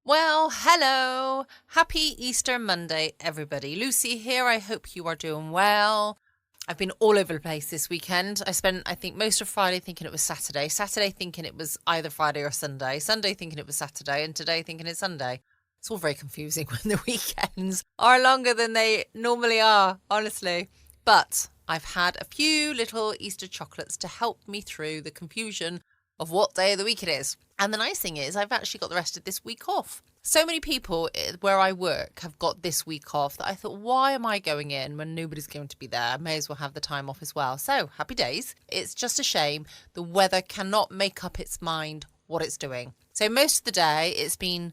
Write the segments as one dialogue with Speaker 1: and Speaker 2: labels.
Speaker 1: Well, hello. Happy Easter Monday, everybody. Lucy here. I hope you are doing well. I've been all over the place this weekend. I spent, I think, most of Friday thinking it was Saturday. Saturday thinking it was either Friday or Sunday. Sunday thinking it was Saturday. And today thinking it's Sunday. It's all very confusing when the weekends are longer than they normally are, honestly. But I've had a few little Easter chocolates to help me through the confusion of what day of the week it is. And the nice thing is I've actually got the rest of this week off. So many people where I work have got this week off that I thought, why am I going in when nobody's going to be there? I may as well have the time off as well. So happy days. It's just a shame the weather cannot make up its mind what it's doing. So most of the day it's been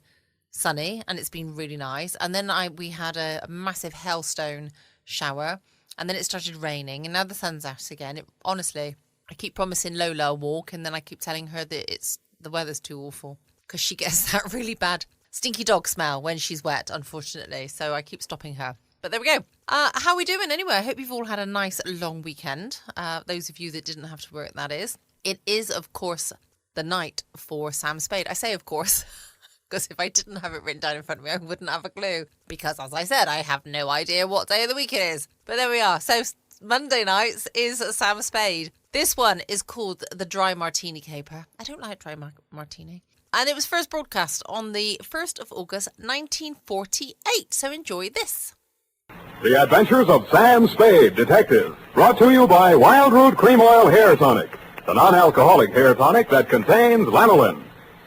Speaker 1: sunny and it's been really nice. And then we had a massive hailstone shower and then it started raining and now the sun's out again. Honestly, I keep promising Lola a walk and then I keep telling her that the weather's too awful because she gets that really bad stinky dog smell when she's wet, unfortunately. So I keep stopping her. But there we go. How are we doing anyway? I hope you've all had a nice long weekend. Those of you that didn't have to work, that is. It is, of course, the night for Sam Spade. I say, of course, because if I didn't have it written down in front of me, I wouldn't have a clue. Because, as I said, I have no idea what day of the week it is. But there we are. So Monday nights is Sam Spade. This one is called the Dry Martini Caper. I don't like dry martini. And it was first broadcast on the 1st of August, 1948. So enjoy this.
Speaker 2: The Adventures of Sam Spade, Detective. Brought to you by Wild Root Cream Oil Hair Tonic, the non-alcoholic hair tonic that contains lanolin.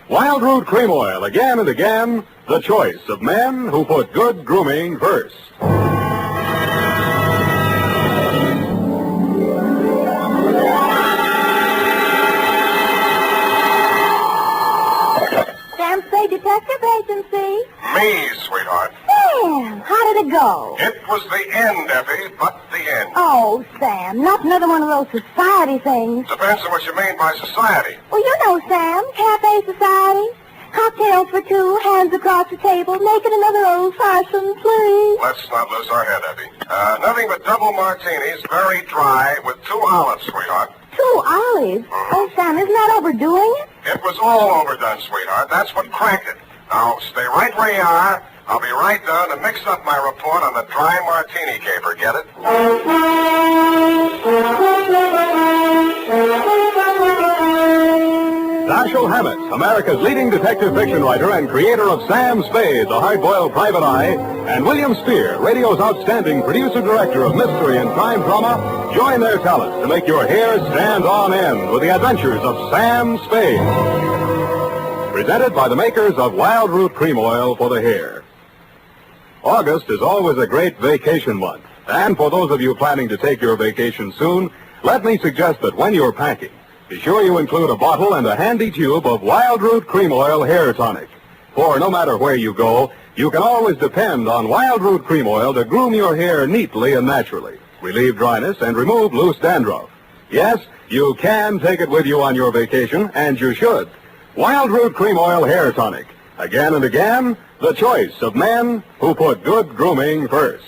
Speaker 2: Wild Root Cream Oil, again and again, the choice of men who put good grooming first.
Speaker 3: Sam Spade Detective Agency.
Speaker 4: Me, sweetheart.
Speaker 3: Sam, how did it go?
Speaker 4: It was the end, Effie, but the end.
Speaker 3: Oh, Sam, not another one of those society things.
Speaker 4: Depends on what you mean by society.
Speaker 3: Well, you know, Sam, cafe society. Cocktails for two, hands across the table, make it another old-fashioned, please.
Speaker 4: Let's not lose our head, Effie. Nothing but double martinis, very dry, with 2 olives, sweetheart.
Speaker 3: 2 olives? Oh, Sam, isn't that overdoing it?
Speaker 4: It was all overdone, sweetheart. That's what cracked it. Now, stay right where you are. I'll be right down to mix up my report on the dry martini caper. Get it?
Speaker 2: Dashiell Hammett, America's leading detective fiction writer and creator of Sam Spade, the hard-boiled private eye, and William Spear, radio's outstanding producer-director of mystery and crime drama, join their talents to make your hair stand on end with the adventures of Sam Spade. Presented by the makers of Wild Root Cream Oil for the hair. August is always a great vacation month, and for those of you planning to take your vacation soon, let me suggest that when you're packing, be sure you include a bottle and a handy tube of Wild Root Cream Oil Hair Tonic. For no matter where you go, you can always depend on Wild Root Cream Oil to groom your hair neatly and naturally, relieve dryness, and remove loose dandruff. Yes, you can take it with you on your vacation, and you should. Wild Root Cream Oil Hair Tonic. Again and again, the choice of men who put good grooming first.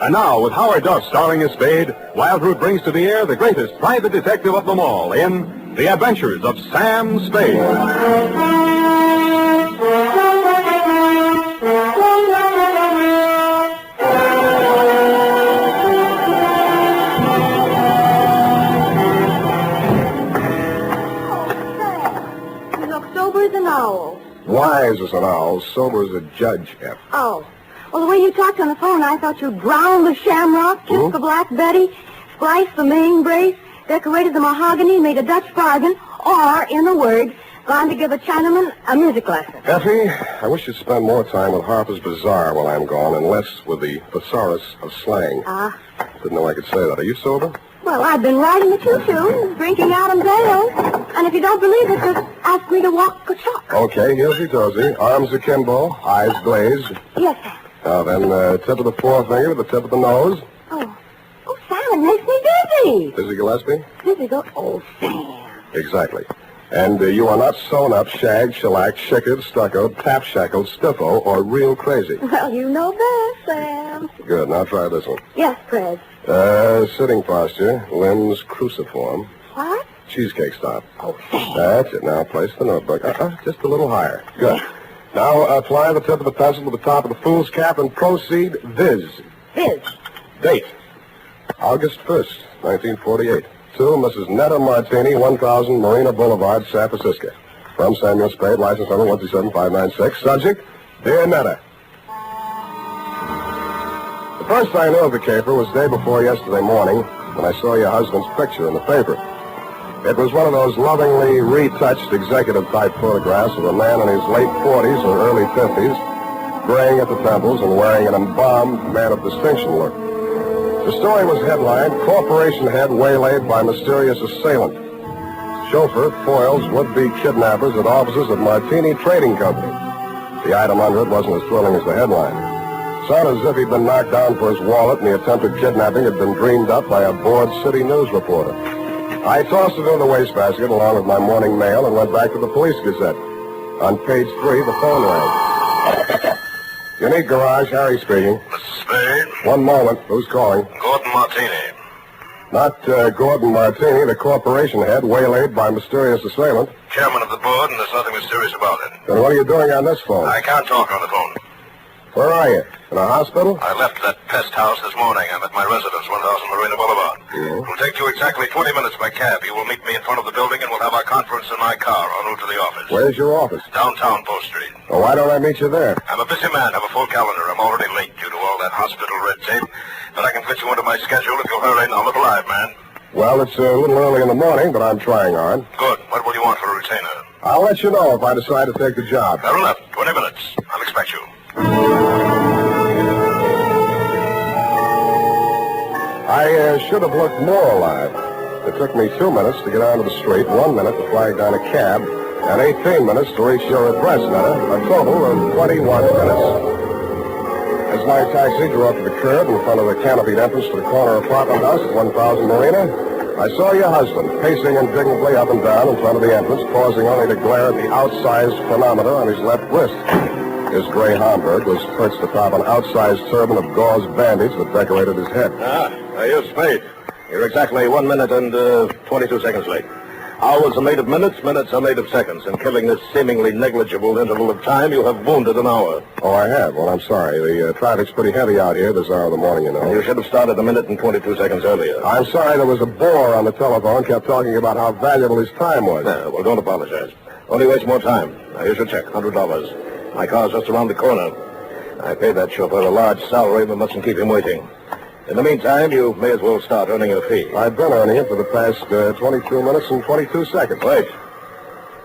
Speaker 2: And now, with Howard Duff starring as Spade, Wild Root brings to the air the greatest private detective of them all in The Adventures of Sam Spade.
Speaker 3: You look sober as an owl.
Speaker 4: Wise as an owl, sober as a judge, F.
Speaker 3: Oh. Well, the way you talked on the phone, I thought you'd drown the shamrock, kissed the Black Betty, spliced the main brace, decorated the mahogany, made a Dutch bargain, or, in a word, gone to give a Chinaman a music lesson.
Speaker 4: Effie, I wish you'd spend more time with Harper's Bazaar while I'm gone and less with the thesaurus of slang. Didn't know I could say that. Are you sober?
Speaker 3: Well, I've been riding the choo-choo, drinking Adam's ale, and if you don't believe it, just ask me to walk a chalk.
Speaker 4: Okay, heelsy-toesy, arms akimbo, eyes glazed.
Speaker 3: Yes, Sam.
Speaker 4: Now then, tip of the forefinger to the tip of the nose.
Speaker 3: Oh, Sam, it makes me dizzy.
Speaker 4: Dizzy Gillespie?
Speaker 3: Dizzy go, oh, Sam.
Speaker 4: Exactly. And you are not sewn up, shagged, shellacked, shickered, stuccoed, tap-shackled, stiffo, or real crazy.
Speaker 3: Well, you know best, Sam.
Speaker 4: Good, now try this one.
Speaker 3: Yes, Fred.
Speaker 4: Sitting posture, limbs cruciform.
Speaker 3: What?
Speaker 4: Cheesecake stop.
Speaker 3: Oh, Sam.
Speaker 4: That's it. Now place the notebook. Just a little higher. Good. Now apply the tip of the pencil to the top of the fool's cap and proceed viz.
Speaker 3: Viz.
Speaker 4: Date. August 1st, 1948. To Mrs. Netta Martini, 1000 Marina Boulevard, San Francisco. From Samuel Spade, license number 127596. Subject, Dear Netta. The first I knew of the caper was day before yesterday morning when I saw your husband's picture in the paper. It was one of those lovingly retouched executive-type photographs of a man in his late 40s or early 50s, graying at the temples and wearing an embalmed man of distinction look. The story was headlined, Corporation Head Waylaid by Mysterious Assailant. Chauffeur foils would-be kidnappers at offices of Martini Trading Company. The item under it wasn't as thrilling as the headline. Sounded as if he'd been knocked down for his wallet and the attempted kidnapping had been dreamed up by a bored city news reporter. I tossed it in the wastebasket along with my morning mail and went back to the Police Gazette. On page 3, the phone rang. Unique Garage, Harry speaking.
Speaker 5: Mr. Spade?
Speaker 4: One moment. Who's calling?
Speaker 5: Gordon Martini.
Speaker 4: Not Gordon Martini, the corporation head, waylaid by mysterious assailant.
Speaker 5: Chairman of the board, and there's nothing mysterious about it.
Speaker 4: Then what are you doing on this phone?
Speaker 5: I can't talk on the phone.
Speaker 4: Where are you? In a hospital?
Speaker 5: I left that pest house this morning. I'm at my residence, 1000 Marina Boulevard.
Speaker 4: Yeah.
Speaker 5: It'll take you exactly 20 minutes by cab. You will meet me in front of the building, and we'll have our conference in my car en route to the office.
Speaker 4: Where's your office?
Speaker 5: Downtown Post Street.
Speaker 4: Oh, why don't I meet you there?
Speaker 5: I'm a busy man. Have a full calendar. I'm already late due to all that hospital red tape. But I can fit you into my schedule if you'll hurry. Now look alive, man.
Speaker 4: Well, it's a little early in the morning, but I'm trying on.
Speaker 5: Good. What will you want for a retainer?
Speaker 4: I'll let you know if I decide to take the job.
Speaker 5: Fair enough. 20 minutes. I'll expect you.
Speaker 4: I should have looked more alive. It took me 2 minutes to get onto the street, 1 minute to flag down a cab, and 18 minutes to reach your address, Netta. A total of 21 minutes. As my taxi drew up to the curb in front of the canopied entrance to the corner apartment house at 1000 Marina, I saw your husband pacing indignantly up and down in front of the entrance, pausing only to glare at the outsized chronometer on his left wrist. His gray Homburg was perched atop an outsized turban of gauze bandage that decorated his head.
Speaker 5: You're Spade. You're exactly 1 minute and 22 seconds late. Hours are made of minutes, minutes are made of seconds. In killing this seemingly negligible interval of time, you have wounded an hour.
Speaker 4: Oh, I have? Well, I'm sorry. The traffic's pretty heavy out here this hour of the morning, you know.
Speaker 5: You should have started a minute and 22 seconds earlier.
Speaker 4: I'm sorry there was a bore on the telephone, kept talking about how valuable his time was.
Speaker 5: Well, don't apologize. Only waste more time. Now, here's your check, $100. My car's just around the corner. I paid that chauffeur a large salary, but mustn't keep him waiting. In the meantime, you may as well start earning a fee.
Speaker 4: I've been earning it for the past 22 minutes and 22 seconds.
Speaker 5: Wait.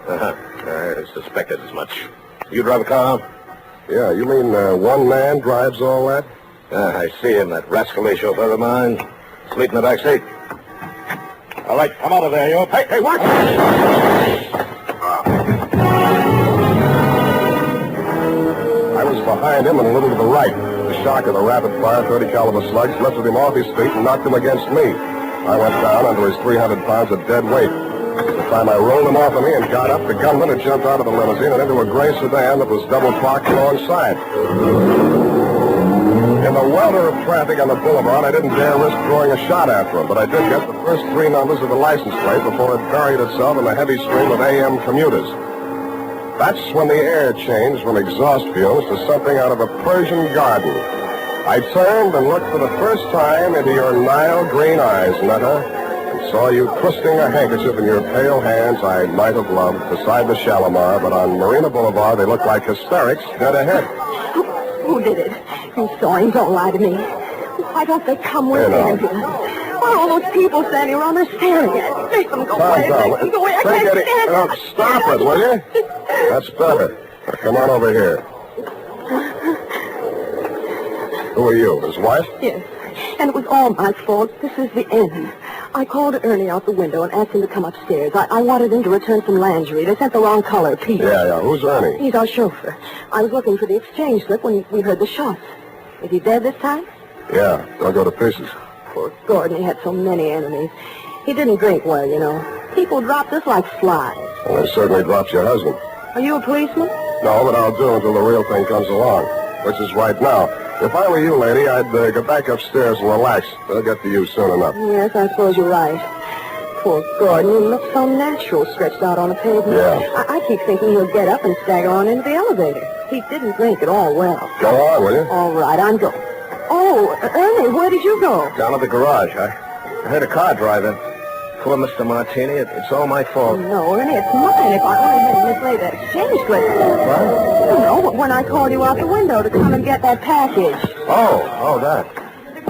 Speaker 5: I suspected as much. You drive a car?
Speaker 4: Yeah, you mean one man drives all that?
Speaker 5: I see him, that rascally chauffeur of mine. Sleep in the back seat. All right, come out of there, you. Hey, what?
Speaker 4: I was behind him and a little to the right. The shock of the rapid-fire 30-caliber slugs lifted him off his feet and knocked him against me. I went down under his 300 pounds of dead weight. By the time I rolled him off of me and got up, the gunman had jumped out of the limousine and into a gray sedan that was double parked alongside. In the welter of traffic on the boulevard, I didn't dare risk throwing a shot after him, but I did get the first 3 numbers of the license plate before it buried itself in the heavy stream of AM commuters. That's when the air changed from exhaust fumes to something out of a Persian garden. I turned and looked for the first time into your Nile green eyes, Netta, and saw you twisting a handkerchief in your pale hands I might have loved beside the Shalimar, but on Marina Boulevard they looked like hysterics dead ahead.
Speaker 3: Who did it? You saw him. Don't lie to me. Why don't they come with me? Why are all those people standing around there staring at me? Make them go away. Make them go away. I can't stand it.
Speaker 4: Stop it, will you? That's better. Now, come on over here. Who are you, his wife?
Speaker 3: Yes, and it was all my fault. This is the end. I called Ernie out the window and asked him to come upstairs. I wanted him to return some lingerie. They sent the wrong color, Pete.
Speaker 4: Yeah. Who's Ernie?
Speaker 3: He's our chauffeur. I was looking for the exchange slip when we heard the shots. Is he dead this time?
Speaker 4: Yeah, they'll go to pieces.
Speaker 3: Poor Gordon, he had so many enemies. He didn't drink well, you know. People dropped us like flies.
Speaker 4: Well, they certainly dropped your husband.
Speaker 3: Are you a policeman?
Speaker 4: No, but I'll do until the real thing comes along, which is right now. If I were you, lady, I'd go back upstairs and relax. They'll get to you soon enough.
Speaker 3: Yes, I suppose you're right. Poor Gordon, he looks so natural stretched out on the pavement.
Speaker 4: Yeah.
Speaker 3: I keep thinking he'll get up and stagger on into the elevator. He didn't drink at all well.
Speaker 4: Go on, will you?
Speaker 3: All right, I'm going. Oh, Ernie, where did you go?
Speaker 5: Down at the garage. I heard a car drive in. Poor Mr. Martini. It's all my fault.
Speaker 3: No, Ernie, it's mine. If I only hadn't mislaid that exchange slip.
Speaker 5: What?
Speaker 3: You know, when I called you out the window to come and get that package.
Speaker 5: Oh, that.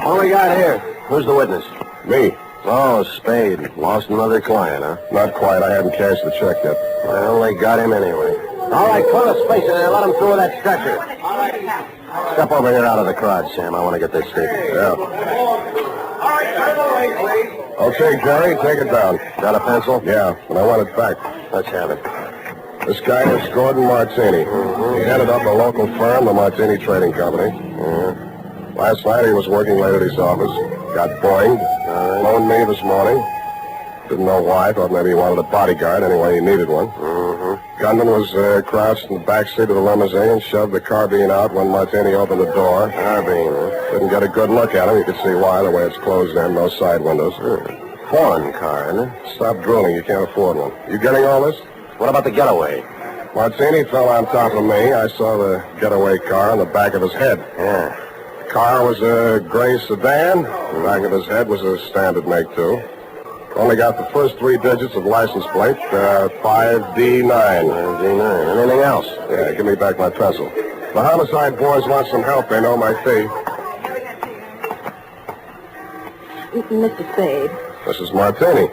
Speaker 4: What do we got here? Who's the witness? Me.
Speaker 5: Oh, Spade.
Speaker 4: Lost another client, huh? Not quite. I haven't cashed the check yet. I only got him anyway.
Speaker 5: All right, put a space in there. Let him through with that stretcher.
Speaker 4: Step over here out of the crowd, Sam. I want to get this straight. Yeah. Okay, Jerry, take it down. Got a pencil? Yeah, and I want it back. Let's have it. This guy is Gordon Martini. He headed up a local firm, the Martini Trading Company. Last night he was working late at his office. Got boinged. Phoned me this morning. Didn't know why. Thought maybe he wanted a bodyguard. Anyway, he needed one. Gunman was crouched in the back seat of the limousine and shoved the carbine out when Martini opened the door. Carbine, huh? Didn't get a good look at him. You could see why, the way it's closed in, no side windows. Foreign car, isn't it? Stop drooling. You can't afford one. You getting all this?
Speaker 5: What about the getaway?
Speaker 4: Martini fell on top of me. I saw the getaway car on the back of his head.
Speaker 5: Yeah.
Speaker 4: The car was a gray sedan. The back of his head was a standard make, too. Only got the first 3 digits of license plate, 5D9.
Speaker 5: 5D9. Anything else?
Speaker 4: Yeah, give me back my pencil. The homicide boys want some help. They know my fee.
Speaker 3: Mr. Spade.
Speaker 4: This is Martini.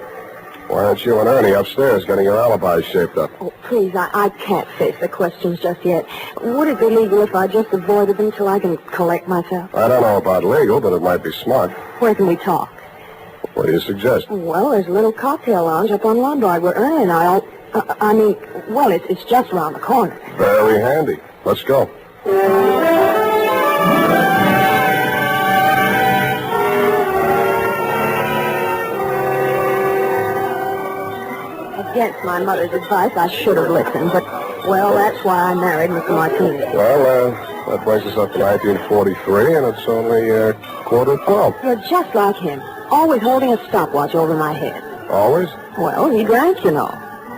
Speaker 4: Why aren't you and Ernie upstairs getting your alibis shaped up?
Speaker 3: Oh, please, I can't face the questions just yet. Would it be legal if I just avoided them till I can collect myself?
Speaker 4: I don't know about legal, but it might be smart.
Speaker 3: Where can we talk?
Speaker 4: What do you suggest?
Speaker 3: Well, there's a little cocktail lounge up on Lombard where Ernie and I all... it's just around the corner.
Speaker 4: Very handy. Let's go.
Speaker 3: Against my mother's advice, I should have listened, but, well, that's why I married Mr. Martini.
Speaker 4: Well, that brings us up to 1943, and it's only 11:45.
Speaker 3: You're just like him, always holding a stopwatch over my head.
Speaker 4: Always?
Speaker 3: Well, he drank, you know.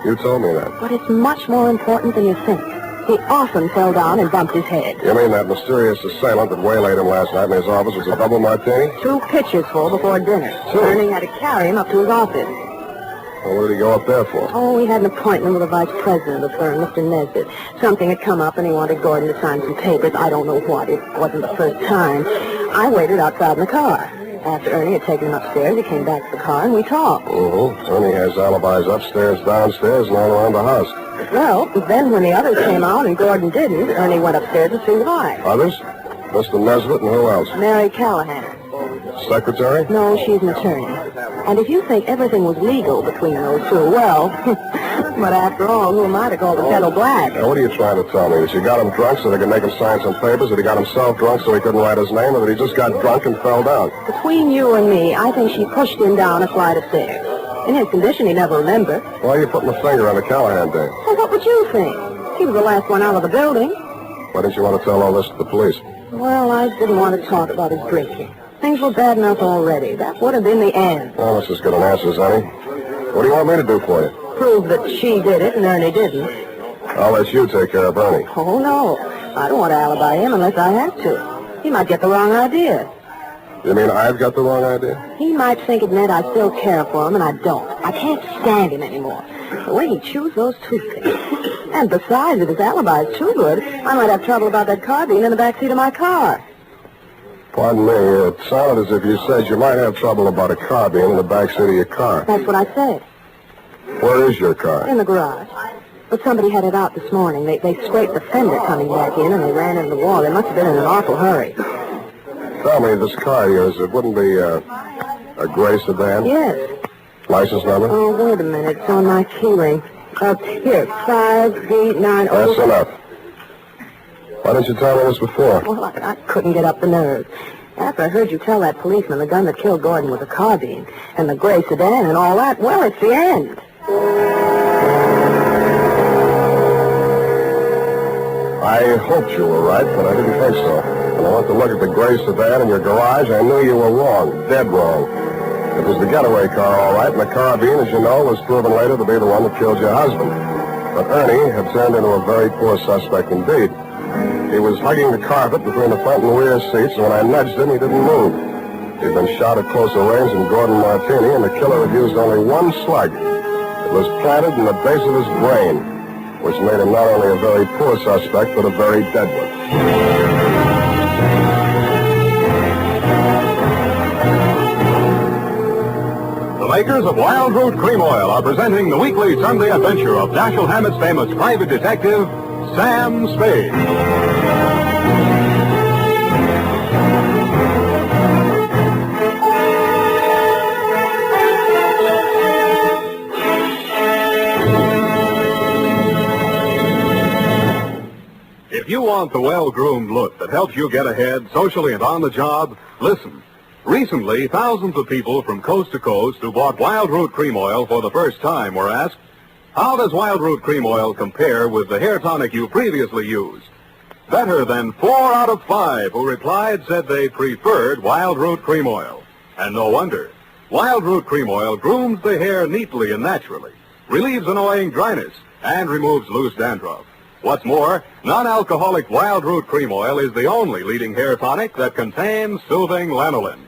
Speaker 4: You told me that.
Speaker 3: But it's much more important than you think. He often fell down and bumped his head.
Speaker 4: You mean that mysterious assailant that waylaid him last night in his office was a double Martini?
Speaker 3: 2 pitchers full before dinner.
Speaker 4: 2?
Speaker 3: Ernie had to carry him up to his office.
Speaker 4: Well, what did he go up there for?
Speaker 3: Oh, he had an appointment with the vice president of the firm, Mr. Nesbitt. Something had come up, and he wanted Gordon to sign some papers. I don't know what. It wasn't the first time. I waited outside in the car. After Ernie had taken him upstairs, he came back to the car, and we talked.
Speaker 4: Ernie has alibis upstairs, downstairs, and all around the house.
Speaker 3: Well, then when the others came out and Gordon didn't, Ernie went upstairs to see why.
Speaker 4: Others? Mr. Nesbitt and who else?
Speaker 3: Mary Callahan.
Speaker 4: Secretary?
Speaker 3: No, she's an attorney. And if you think everything was legal between those 2, well, but after all, who am I to call the kettle black?
Speaker 4: Now, what are you trying to tell me? That you got him drunk so they could make him sign some papers, that he got himself drunk so he couldn't write his name, or that he just got drunk and fell down?
Speaker 3: Between you and me, I think she pushed him down a flight of stairs. In his condition, he never remembered.
Speaker 4: Why are you putting a finger on the Callahan dame?
Speaker 3: Well, what would you think? He was the last one out of the building.
Speaker 4: Why didn't you want to tell all this to the police?
Speaker 3: Well, I didn't want to talk about his drinking. Things were bad enough already. That would have been the end.
Speaker 4: Well, that's as good an answer as any. What do you want me to do for you?
Speaker 3: Prove that she did it and Ernie didn't.
Speaker 4: I'll let you take care of Ernie.
Speaker 3: Oh, no. I don't want to alibi him unless I have to. He might get the wrong idea.
Speaker 4: You mean I've got the wrong idea?
Speaker 3: He might think it meant I still care for him, and I don't. I can't stand him anymore. The way he chews those toothpicks. And besides, if his alibi is too good, I might have trouble about that carbine in the backseat of my car.
Speaker 4: Pardon me, it sounded as if you said you might have trouble about a carbine in the backseat of your car.
Speaker 3: That's what I said.
Speaker 4: Where is your car?
Speaker 3: In the garage. But somebody had it out this morning. They scraped the fender coming back in, and they ran into the wall. They must have been in an awful hurry.
Speaker 4: Tell me, this car of yours, it wouldn't be a gray sedan?
Speaker 3: Yes.
Speaker 4: License number?
Speaker 3: Oh, wait a minute. It's on my keyring. Here, 5D9.
Speaker 4: That's enough. Why didn't you tell me this before?
Speaker 3: Well, I couldn't get up the nerve. After I heard you tell that policeman the gun that killed Gordon was a carbine, and the gray sedan and all that, well, it's the end.
Speaker 4: I hoped you were right, but I didn't think so. When I went to look at the gray sedan in your garage, I knew you were wrong, dead wrong. It was the getaway car, all right, and the carbine, as you know, was proven later to be the one that killed your husband. But Ernie had turned into a very poor suspect indeed. He was hugging the carpet between the front and rear seats, and when I nudged him, he didn't move. He'd been shot at closer range than Gordon Martini, and the killer had used only one slug. It was planted in the base of his brain, which made him not only a very poor suspect, but a very dead one.
Speaker 2: The makers of Wild Root Cream Oil are presenting the weekly Sunday adventure of Dashiell Hammett's famous private detective, Sam Spade. If you want the well-groomed look that helps you get ahead socially and on the job, listen. Recently, thousands of people from coast to coast who bought Wild Root Cream Oil for the first time were asked, how does Wild Root Cream Oil compare with the hair tonic you previously used? Better than 4 out of 5 who replied said they preferred Wild Root Cream Oil. And no wonder. Wild Root Cream Oil grooms the hair neatly and naturally, relieves annoying dryness, and removes loose dandruff. What's more, non-alcoholic Wild Root Cream Oil is the only leading hair tonic that contains soothing lanolin.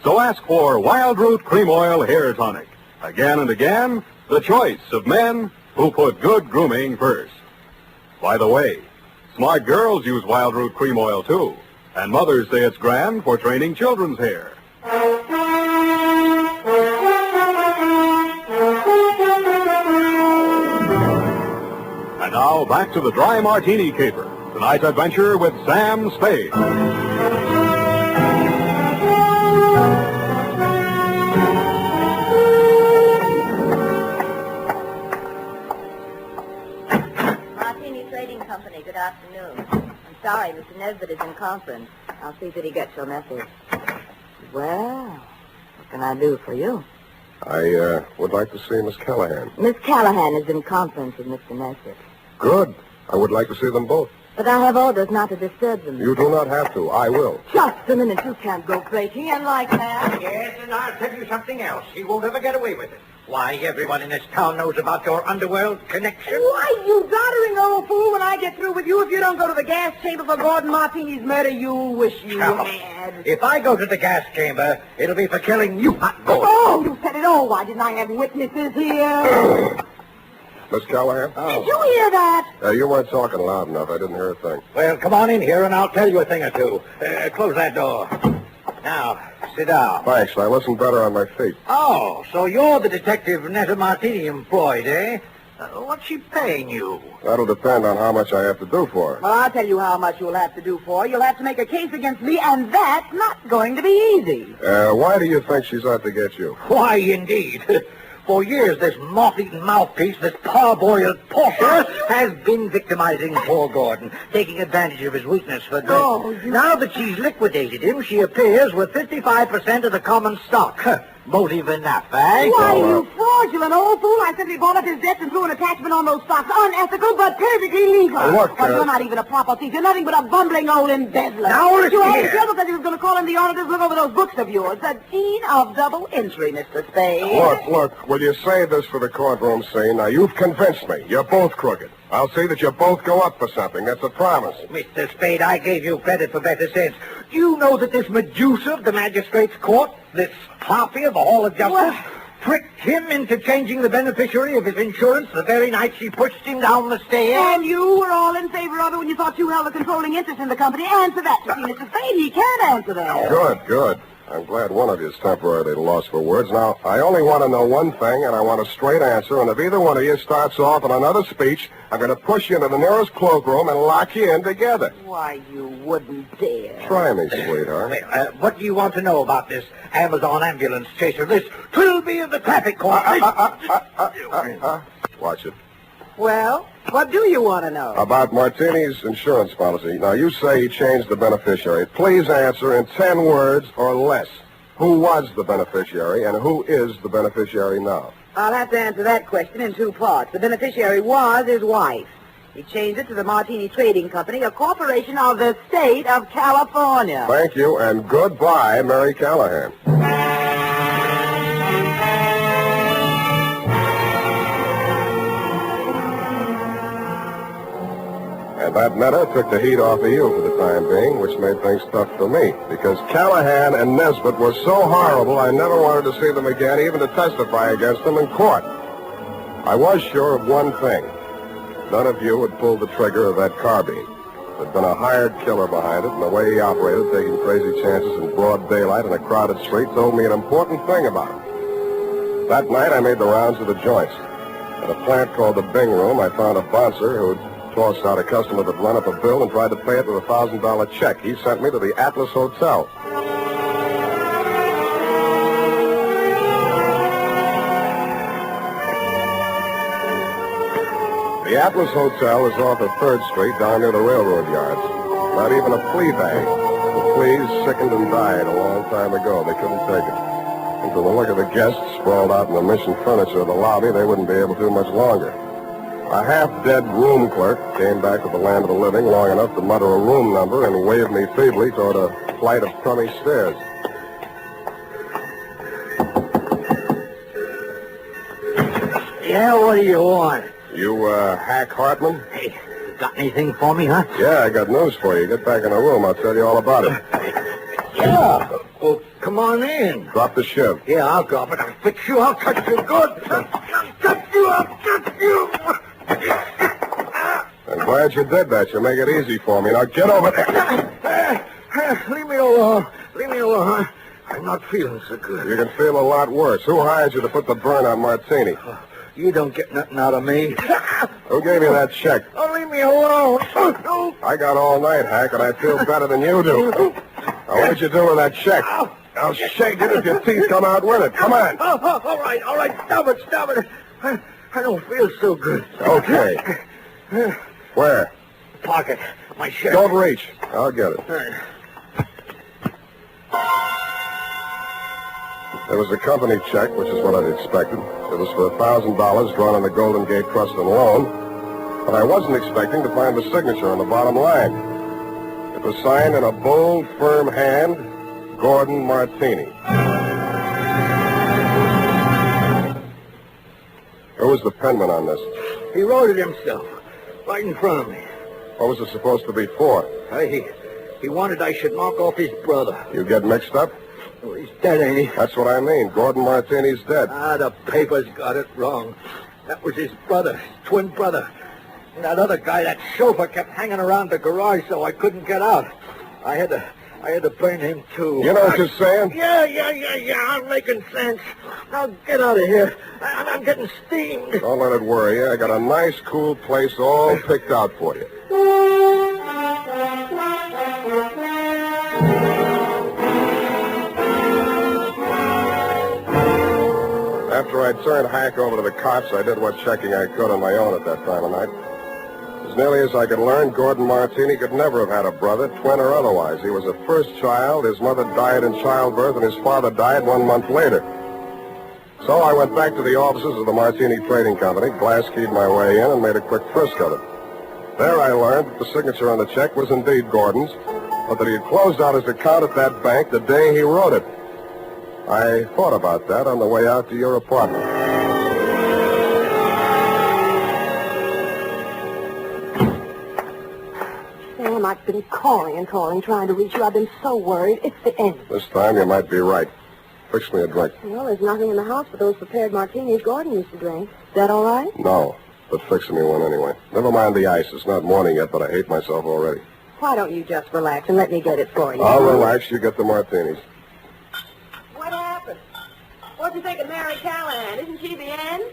Speaker 2: So ask for Wild Root Cream Oil Hair Tonic. Again and again, the choice of men who put good grooming first. By the way, smart girls use Wild Root Cream Oil too, and mothers say it's grand for training children's hair. And now, back to the Dry Martini Caper. Tonight's adventure with Sam Spade.
Speaker 3: Martini Trading Company, good afternoon. I'm sorry, Mr. Nesbitt is in conference. I'll see that he gets your message. Well, what can I do for you?
Speaker 4: I would like to see Miss Callahan.
Speaker 3: Miss Callahan is in conference with Mr. Nesbitt.
Speaker 4: Good. I would like to see them both.
Speaker 3: But I have orders not to disturb them.
Speaker 4: You do not have to. I will.
Speaker 3: Just a minute. You can't go breaking in like that.
Speaker 6: Yes, and I'll tell you something else. He won't ever get away with it. Why, everyone in this town knows about your underworld connection.
Speaker 3: Why, you doddering old fool, when I get through with you, if you don't go to the gas chamber for Gordon Martini's murder, you'll wish you were mad.
Speaker 6: If I go to the gas chamber, it'll be for killing you, hot Gordon.
Speaker 3: Oh, you said it all. Why didn't I have witnesses here?
Speaker 4: Miss Callahan?
Speaker 3: Did you hear that?
Speaker 4: You weren't talking loud enough. I didn't hear a thing.
Speaker 6: Well, come on in here and I'll tell you a thing or two. Close that door. Now, sit down.
Speaker 4: Thanks. I listen better on my feet.
Speaker 6: Oh, so you're the detective Netta Martini employed, eh? What's she paying you?
Speaker 4: That'll depend on how much I have to do for her.
Speaker 3: Well, I'll tell you how much you'll have to do for her. You'll have to make a case against me, and that's not going to be easy.
Speaker 4: Why do you think she's out to get you?
Speaker 6: Why, indeed. For years, this moth-eaten mouthpiece, this parboiled pauper, has been victimizing poor Gordon, taking advantage of his weakness for good.
Speaker 3: Oh,
Speaker 6: Now that she's liquidated him, she appears with 55% of the common stock. Motive enough, eh?
Speaker 3: Why, you fraudulent old fool. I simply bought up his debts and threw an attachment on those stocks. Unethical, but perfectly legal.
Speaker 4: Look,
Speaker 3: Well, you're not even a proper thief. You're nothing but a bumbling old embezzler.
Speaker 6: Now, listen
Speaker 3: You had
Speaker 6: here.
Speaker 3: trouble because he was going to call in the auditors look over those books of yours. The dean of double entry, Mr. Spade.
Speaker 4: Look, will you save this for the courtroom scene? Now, you've convinced me. You're both crooked. I'll see that you both go up for something. That's a promise.
Speaker 6: Mr. Spade, I gave you credit for better sense. Do you know that this Medusa of the magistrate's court, this harpy of the Hall of Justice, tricked him into changing the beneficiary of his insurance the very night she pushed him down the stairs?
Speaker 3: And you were all in favor of it when you thought you held a controlling interest in the company. Answer that. You see, Mr. Spade, he can't answer that.
Speaker 4: Good. I'm glad one of you is temporarily lost for words. Now, I only want to know one thing, and I want a straight answer, and if either one of you starts off on another speech, I'm going to push you into the nearest cloakroom and lock you in together.
Speaker 3: Why, you wouldn't dare.
Speaker 4: Try me, sweetheart.
Speaker 6: What do you want to know about this Amazon ambulance chaser, this Trilby of the traffic court?
Speaker 4: Watch it.
Speaker 3: Well, what do you want to know?
Speaker 4: About Martini's insurance policy. Now, you say he changed the beneficiary. Please answer in 10 words or less. Who was the beneficiary and who is the beneficiary now?
Speaker 3: I'll have to answer that question in 2 parts. The beneficiary was his wife. He changed it to the Martini Trading Company, a corporation of the state of California.
Speaker 4: Thank you, and goodbye, Mary Callahan. And that matter took the heat off of you for the time being, which made things tough for me, because Callahan and Nesbitt were so horrible I never wanted to see them again, even to testify against them in court. I was sure of one thing. None of you had pulled the trigger of that carbine. There'd been a hired killer behind it, and the way he operated, taking crazy chances in broad daylight in a crowded street, told me an important thing about him. That night, I made the rounds of the joints. At a plant called the Bing Room, I found a bouncer who'd tossed out a customer that run up a bill and tried to pay it with a $1,000 check. He sent me to the Atlas Hotel. The Atlas Hotel is off of 3rd Street down near the railroad yards. Not even a flea bag. The fleas sickened and died a long time ago. They couldn't take it. And from the look of the guests sprawled out in the mission furniture of the lobby, they wouldn't be able to much longer. A half-dead room clerk came back to the land of the living long enough to mutter a room number and wave me feebly toward a flight of crummy stairs.
Speaker 6: Yeah, what do you want?
Speaker 4: You, Hack Hartman?
Speaker 6: Hey, you got anything for me, huh?
Speaker 4: Yeah, I got news for you. Get back in the room. I'll tell you all about it.
Speaker 6: Yeah. Well, come on in.
Speaker 4: Drop the shiv.
Speaker 6: Yeah, I'll drop it. I'll fix you. I'll cut you good. I'll cut you. I'll cut you.
Speaker 4: I'm glad you did that. You make it easy for me. Now get over there.
Speaker 6: Leave me alone. Leave me alone. I'm not feeling so good.
Speaker 4: You can feel a lot worse. Who hired you to put the burn on Martini?
Speaker 6: You don't get nothing out of me.
Speaker 4: Who gave you that check?
Speaker 6: Oh, leave me alone.
Speaker 4: I got all night, Hack, and I feel better than you do. Now, what did you do with that check? I'll shake it if your teeth come out with it. Come on.
Speaker 6: All right. Stop it. I don't feel so good.
Speaker 4: Okay. Where?
Speaker 6: Pocket. My shirt.
Speaker 4: Don't reach. I'll get it. There was a company check, which is what I'd expected. It was for $1,000 drawn on the Golden Gate Trust and Loan, but I wasn't expecting to find the signature on the bottom line. It was signed in a bold, firm hand, Gordon Martini. Who was the penman on this?
Speaker 6: He wrote it himself, right in front of me.
Speaker 4: What was it supposed to be for?
Speaker 6: He wanted I should knock off his brother.
Speaker 4: You get mixed up?
Speaker 6: Well, he's dead, ain't he?
Speaker 4: That's what I mean. Gordon Martini's dead.
Speaker 6: The papers got it wrong. That was his brother, his twin brother. And that other guy, that chauffeur, kept hanging around the garage so I couldn't get out. I had to burn him, too.
Speaker 4: You know what you're saying?
Speaker 6: Yeah. I'm making sense. Now get out of here. I'm getting steamed.
Speaker 4: Don't let it worry you. I got a nice, cool place all picked out for you. After I turned Hank over to the cops, I did what checking I could on my own at that time of night. As nearly as I could learn, Gordon Martini could never have had a brother, twin or otherwise. He was a first child. His mother died in childbirth, and his father died 1 month later. So I went back to the offices of the Martini Trading Company, glass-keyed my way in, and made a quick frisk of it. There I learned that the signature on the check was indeed Gordon's, but that he had closed out his account at that bank the day he wrote it. I thought about that on the way out to your apartment.
Speaker 3: Sam, I've been calling, trying to reach you. I've been so worried. It's the end.
Speaker 4: This time you might be right. Fix me a drink.
Speaker 3: Well, there's nothing in the house but those prepared martinis Gordon used to drink. Is that all right?
Speaker 4: No, but fix me one anyway. Never mind the ice. It's not morning yet, but I hate myself already.
Speaker 3: Why don't you just relax and let me get it for you?
Speaker 4: I'll relax. You get the martinis.
Speaker 3: What happened? What'd you think of Mary Callahan? Isn't she the end?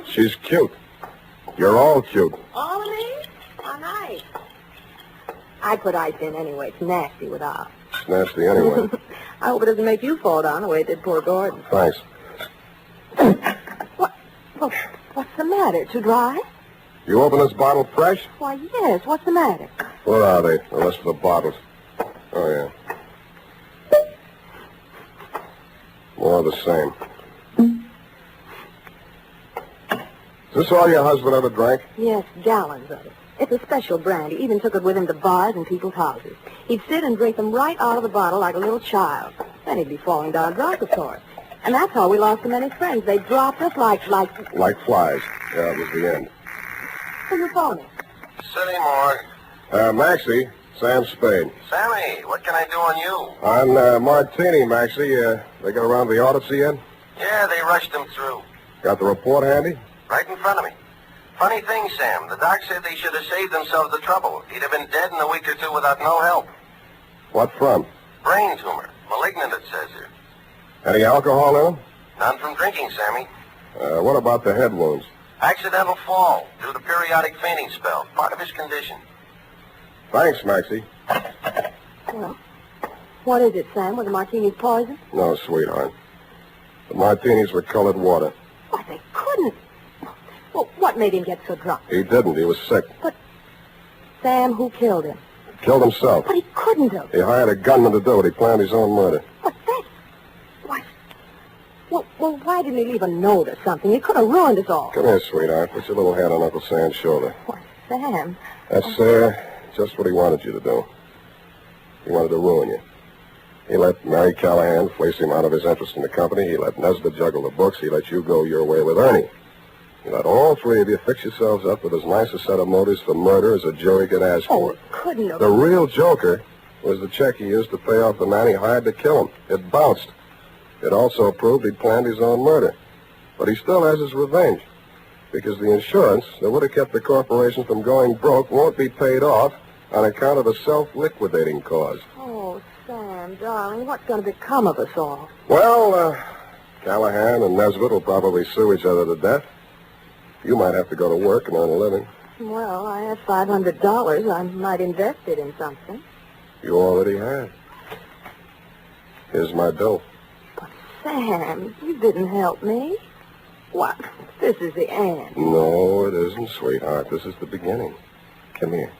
Speaker 4: She's cute. You're all cute.
Speaker 3: All of me? How nice. I'd put ice in anyway. It's nasty without.
Speaker 4: It's nasty anyway.
Speaker 3: I hope it doesn't make you fall down the way it did poor Gordon.
Speaker 4: Thanks.
Speaker 3: What's the matter? Too dry?
Speaker 4: You open this bottle fresh?
Speaker 3: Why, yes. What's the matter?
Speaker 4: Where are they? The rest of the bottles. Oh, yeah. More of the same. Is this all your husband ever drank?
Speaker 3: Yes, gallons of it. It's a special brand. He even took it with him to bars and people's houses. He'd sit and drink them right out of the bottle like a little child. Then he'd be falling down drunk, of course. And that's how we lost so many friends. They dropped us like...
Speaker 4: Like flies. Yeah, it was the end.
Speaker 3: Who's your phone?
Speaker 4: City morgue. Maxie, Sam Spade.
Speaker 5: Sammy, what can I do on you?
Speaker 4: On Martini, Maxie. They got around to the autopsy yet?
Speaker 5: Yeah, they rushed him through.
Speaker 4: Got the report handy?
Speaker 5: Right in front of me. Funny thing, Sam. The doc said they should have saved themselves the trouble. He'd have been dead in a week or two without no help.
Speaker 4: What from?
Speaker 5: Brain tumor. Malignant, it says here.
Speaker 4: Any alcohol in them?
Speaker 5: None from drinking, Sammy.
Speaker 4: What about the head wounds?
Speaker 5: Accidental fall due to periodic fainting spell. Part of his condition.
Speaker 4: Thanks, Maxie.
Speaker 3: Well, what is it, Sam? Was the martinis poison?
Speaker 4: No, sweetheart. The martinis were colored water.
Speaker 3: Why, they couldn't. Well, what made him get so drunk?
Speaker 4: He didn't. He was sick.
Speaker 3: But, Sam, who killed him?
Speaker 4: Killed himself.
Speaker 3: But he couldn't have.
Speaker 4: He hired a gunman to do it. He planned his own murder.
Speaker 3: But that... Why... Well, why didn't he leave a note or something? He could have ruined us all.
Speaker 4: Come here, sweetheart. Put your little hand on Uncle Sam's shoulder.
Speaker 3: Why, Sam...
Speaker 4: That's, just what he wanted you to do. He wanted to ruin you. He let Mary Callahan fleece him out of his interest in the company. He let Nesbitt juggle the books. He let you go your way with Ernie. He let all three of you fix yourselves up with as nice a set of motives for murder as a jury could ask for.
Speaker 3: it couldn't have...
Speaker 4: The real joker was the check he used to pay off the man he hired to kill him. It bounced. It also proved he'd planned his own murder. But he still has his revenge. Because the insurance that would have kept the corporation from going broke won't be paid off on account of a self-liquidating cause.
Speaker 3: Oh, Sam, darling, what's going to become of us all?
Speaker 4: Well, Callahan and Nesbitt will probably sue each other to death. You might have to go to work and earn a living.
Speaker 3: Well, I have $500. I might invest it in something.
Speaker 4: You already have. Here's my bill.
Speaker 3: But, Sam, you didn't help me. What? This is the end.
Speaker 4: No, it isn't, sweetheart. This is the beginning. Come here.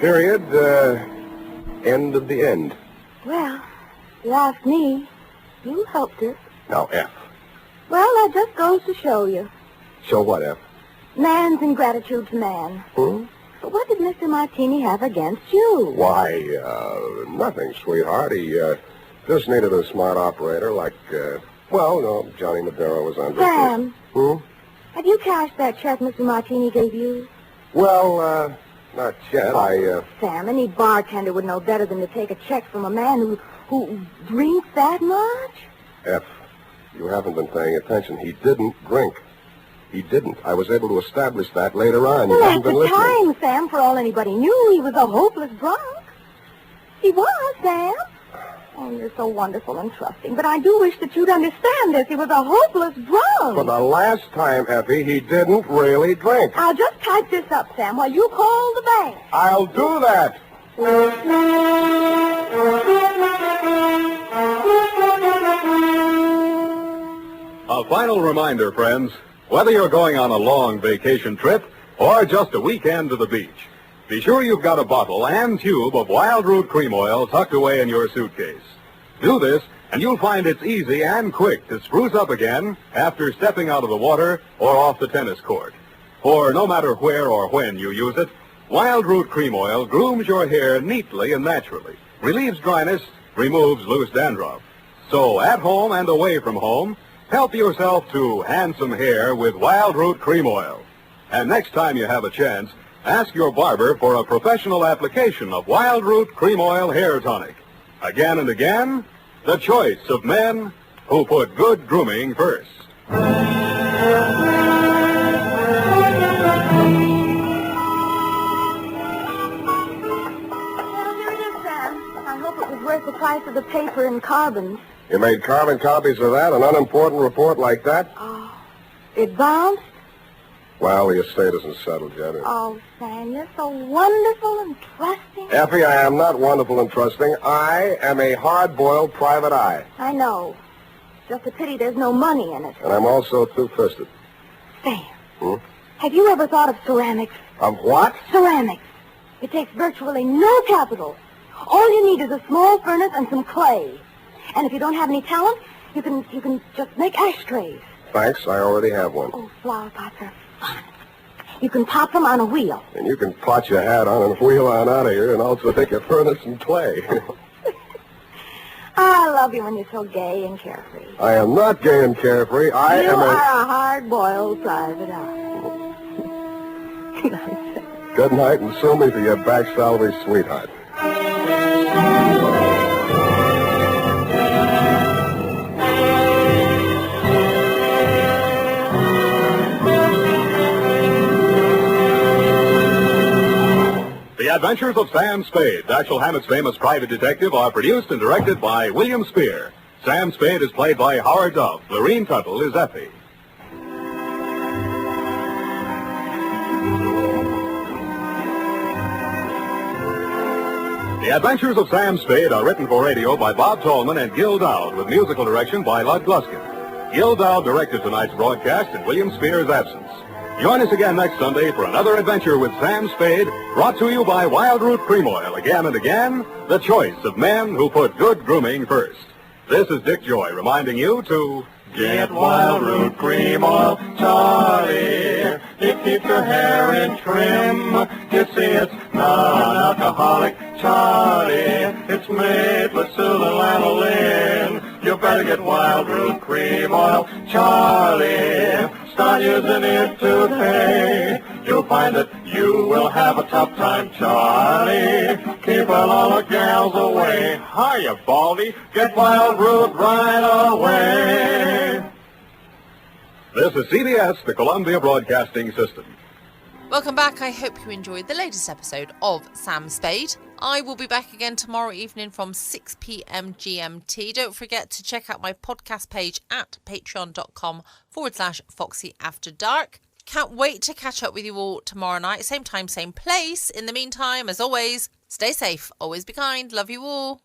Speaker 4: Period. End of the end.
Speaker 3: Well, you ask me. You helped us.
Speaker 4: Now, F.
Speaker 3: Well, that just goes to show you.
Speaker 4: Show what, F?
Speaker 3: Man's ingratitude to man. But what did Mr. Martini have against you?
Speaker 4: Why, nothing, sweetheart. He, just needed a smart operator like, Johnny Madero was on
Speaker 3: Sam.
Speaker 4: vacation.
Speaker 3: Have you cashed that check Mr. Martini gave you?
Speaker 4: Well, not yet.
Speaker 3: Sam, any bartender would know better than to take a check from a man who drinks that much.
Speaker 4: F, you haven't been paying attention. He didn't drink. He didn't. I was able to establish that later on. You
Speaker 3: Well,
Speaker 4: haven't
Speaker 3: at
Speaker 4: been
Speaker 3: the
Speaker 4: listening.
Speaker 3: time, Sam, for all anybody knew, he was a hopeless drunk. He was, Sam. Oh, you're so wonderful and trusting. But I do wish that you'd understand this. He was a hopeless drunk.
Speaker 4: For the last time, Effie, he didn't really drink.
Speaker 3: I'll just type this up, Sam, while you call the bank.
Speaker 4: I'll do that.
Speaker 2: A final reminder, friends. Whether you're going on a long vacation trip or just a weekend to the beach, be sure you've got a bottle and tube of Wild Root Cream Oil tucked away in your suitcase. Do this, and you'll find it's easy and quick to spruce up again after stepping out of the water or off the tennis court. For no matter where or when you use it, Wild Root Cream Oil grooms your hair neatly and naturally, relieves dryness, removes loose dandruff. So at home and away from home, help yourself to handsome hair with Wild Root Cream Oil. And next time you have a chance, ask your barber for a professional application of Wild Root Cream Oil Hair Tonic. Again and again, the choice of men who put good grooming first.
Speaker 3: Well, here it is, Sam. I hope it was worth the price of the paper and carbons.
Speaker 4: You made carbon copies of that, an unimportant report like that?
Speaker 3: Oh, it bounced?
Speaker 4: Well, the estate isn't settled yet.
Speaker 3: Oh, Sam, you're so wonderful and trusting.
Speaker 4: Effie, I am not wonderful and trusting. I am a hard-boiled private eye.
Speaker 3: I know. Just a pity there's no money in it.
Speaker 4: And I'm also two-fisted.
Speaker 3: Sam, have you ever thought of ceramics?
Speaker 4: Of what?
Speaker 3: Ceramics. It takes virtually no capital. All you need is a small furnace and some clay. And if you don't have any talent, you can just make ashtrays.
Speaker 4: Thanks, I already have one.
Speaker 3: Oh, flower pots are fun. You can pop them on a wheel.
Speaker 4: And you can pot your hat on and wheel on out of here and also take a furnace and clay.
Speaker 3: I love you when you're so gay and carefree.
Speaker 4: I am not gay and carefree.
Speaker 3: You
Speaker 4: I am
Speaker 3: are a hard-boiled private eye. Good night.
Speaker 4: Good night, and sue me for your back salary, sweetheart.
Speaker 2: The Adventures of Sam Spade, Dashiell Hammett's famous private detective, are produced and directed by William Spear. Sam Spade is played by Howard Duff. Lorene Tuttle is Effie. The Adventures of Sam Spade are written for radio by Bob Tallman and Gil Dowd, with musical direction by Lud Gluskin. Gil Dowd directed tonight's broadcast in William Spear's absence. Join us again next Sunday for another adventure with Sam Spade, brought to you by Wild Root Cream Oil. Again and again, the choice of men who put good grooming first. This is Dick Joy reminding you to get Wild Root Cream Oil, Charlie. It keeps your hair in trim. You see, it's non-alcoholic, Charlie. It's made with pseudolanolin. You better get Wild Root Cream Oil, Charlie. Start using it today. You'll find that you will have a tough time, Charlie. Keeping all the gals away. Hiya, Baldy. Get Wild Root right away. This is CBS, the Columbia Broadcasting System.
Speaker 1: Welcome back. I hope you enjoyed the latest episode of Sam Spade. I will be back again tomorrow evening from 6 p.m. GMT. Don't forget to check out my podcast page at patreon.com/Foxy After Dark. Can't wait to catch up with you all tomorrow night. Same time, same place. In the meantime, as always, stay safe. Always be kind. Love you all.